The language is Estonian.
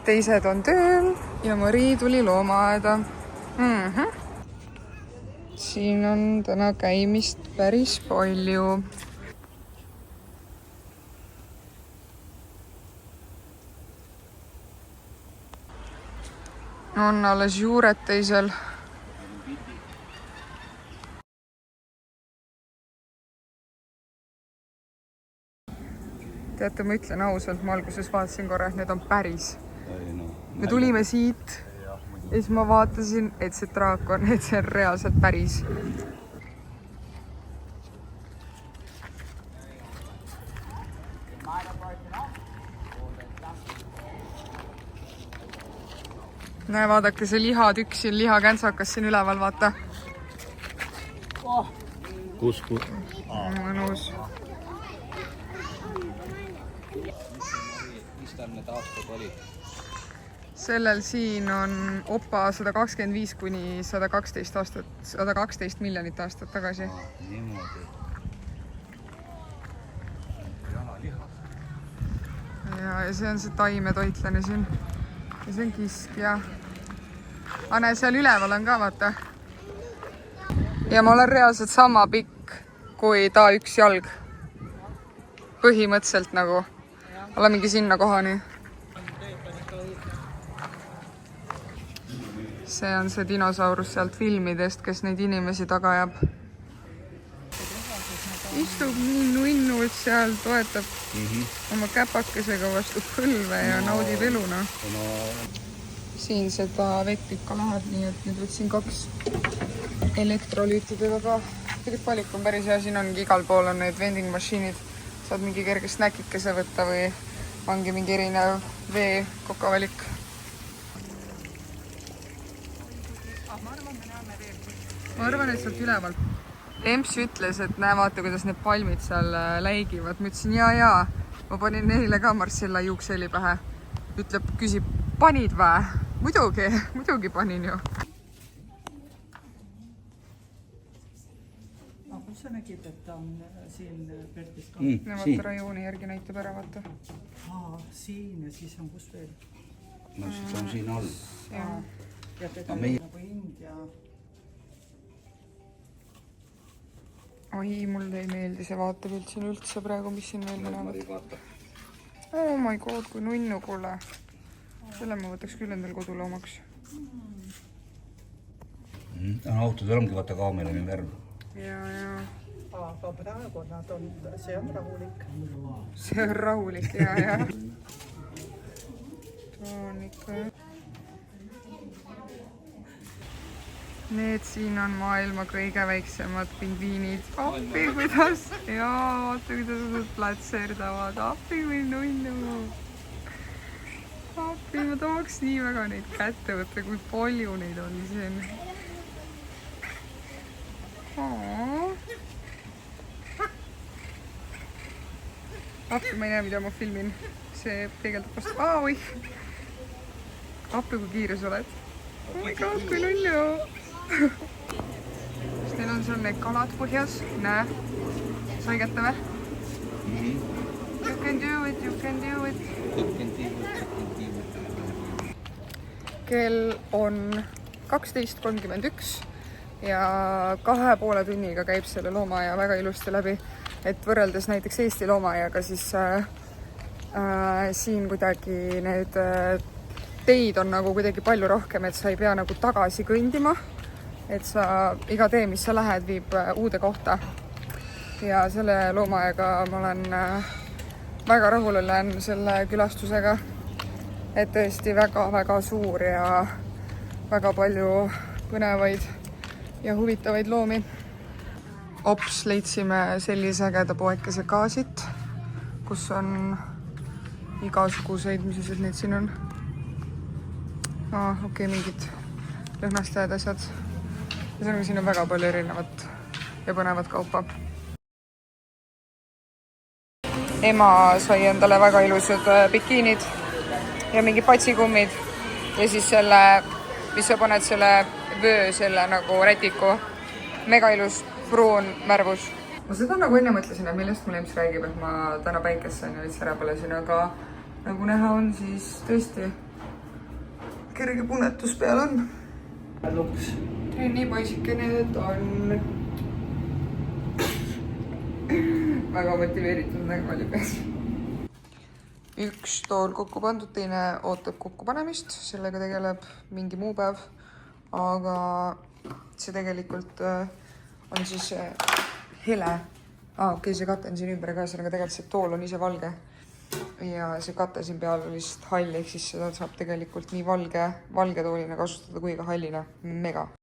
teised on tööl ja Marii tuli loomaaeda. Siin on täna käimist päris palju. On alles juured teisel. Teate, ma ütlen ausalt, ma alguses vaatasin korra, et need on päris. Me tulime siit ja siis ma vaatasin, et see draakon, et see on reaalselt päris. Näe, vaadake see lihatükk siin, lihakäntsakas siin üleval, vaata. Kus? Mõnus. Mis tal need aastad oli? Sellel siin on opa 125 kuni 112 aastat, 112 miljonit aastat tagasi. Niimoodi. Ja see on see taimetoitlane siin. Ja see on kiskja. Näe, seal üleval on ka, vaata. Ja ma olen reaalselt sama pikk kui ta üks jalg. Põhimõtteliselt nagu. Olen mingi sinna kohani. See on see dinosaurus sealt filmidest, kes neid inimesi taga ajab. Istub nii nunnult seal, toetab oma käpakesega vastu põlve ja naudib eluna. Siin seda vett ikka läheb, nii et nüüd võtsin 2 elektrolüütidega ka. Valik on päris hea, siin ongi igal pool on need vending machine'id. Saad mingi kerge snäkikese võtta või ongi mingi erinev vee kokavalik. Ma arvan, et sealt üleval. Emps ütles, et näe, vaata, kuidas need palmid seal läigivad. Ma ütlesin, jaa. Ma panin neile ka Marcella juukseli pähe. Ütleb, küsib, panid vä? Muidugi panin ju. Kus sa nägid, et ta on siin Pertis ka? Vaata rajooni järgi näitab ära, vaata. Siin ja siis on kus veel? No siis on siin all. Ja teda on nagu India. Oi, mulle ei meeldi see vaatepilt siin üldse praegu, mis siin veel mõlevad. Oh my god, kui nunnu, kuule. Selle ma võtaks küll endal koduloomaks. Autodel ongi vaata kaamerani värv. Ja. Aga praegu nad on, see on rahulik. See on rahulik, ja. On ikka. Need siin on maailma kõige väiksemad pingviinid. Appi, kuidas? Jaa, vaata, kuidas nad platserdavad. Appi, kui nunnu. Appi, ma tahaks nii väga neid kätte võtta, kui palju neid on siin. Appi, ma ei näe, mida ma filmin. See peegeldab vastu. Oih! Appi, kui kiires oled. Oh my god, kui nunnu. Kas neil on seal need kalad põhjas? Näe. Saigete või? You can do it. Kell on 12:31 ja 2,5 tunniga käib selle loomaaia väga ilusti läbi. Et võrreldes näiteks Eesti loomaajaga, siis siin kuidagi need teid on nagu kuidagi palju rohkem, et sa ei pea nagu tagasi kõndima. Et sa iga tee, mis sa lähed, viib uude kohta. Ja selle loomaaega ma olen väga rahul olen selle külastusega. Et tõesti väga-väga suur ja väga palju põnevaid ja huvitavaid loomi. Ops, leidsime sellise ägeda poekese kaasit, kus on igasuguseid, mis need siin on. Okei, mingid lõhnastajad asjad. Siin on väga palju erinevat ja põnevat kaupa. Ema sai endale väga ilusad bikiinid ja mingi patsikummid ja siis selle, mis sa paned selle vöö, selle nagu rätiku. Mega ilus pruun märvus. Ma seda nagu enne mõtlesin, et millest mul Emps räägib, et ma täna päikesse on ja üldse ära põlesin, aga nagu näha on, siis tõesti kerge punetus peal on. Luks. Nii poisikene ta on. Väga motiveeritud nägema lükas. Üks tool kokku pandud, teine ootab kokkupanemist, sellega tegeleb mingi muu päev. Aga see tegelikult on siis hele. Okei, see kate on siin ümber ka, sellega tegelikult see tool on ise valge. Ja see kate siin peal on lihtsalt hall, ehk siis seda saab tegelikult nii valge toolina kasutada kui ka hallina. Mega.